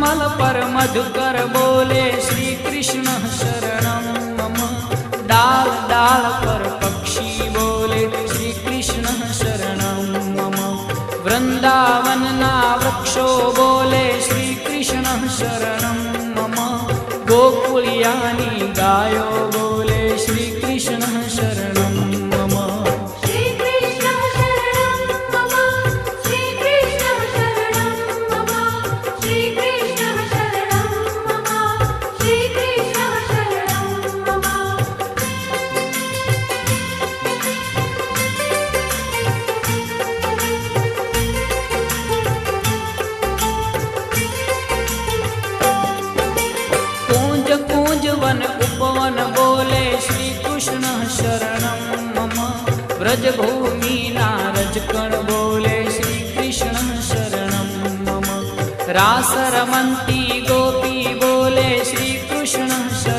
कमल पर मधुकर बोले श्री कृष्ण शरणं मम। डाल डाल पर पक्षी बोले श्री कृष्ण शरणं मम। वृंदावन ना वृक्षो बोले श्री कृष्ण शरणं मम। गोकुलियानी गायो बोले श्री कृष्ण शरणं मम। श्री कृष्ण शरणं मम। श्री कृष्ण शरणं मम। श्री कृष्ण शरणं मम। श्री कृष्ण शरणं मम। कूंज कूंज वन उपवन बोले श्री कृष्ण शरणं मम। व्रजभूमि नारजकण बोले श्री कृष्ण शरणं मम। रास रमन्ती गोपी बोले श्री कृष्ण शरणं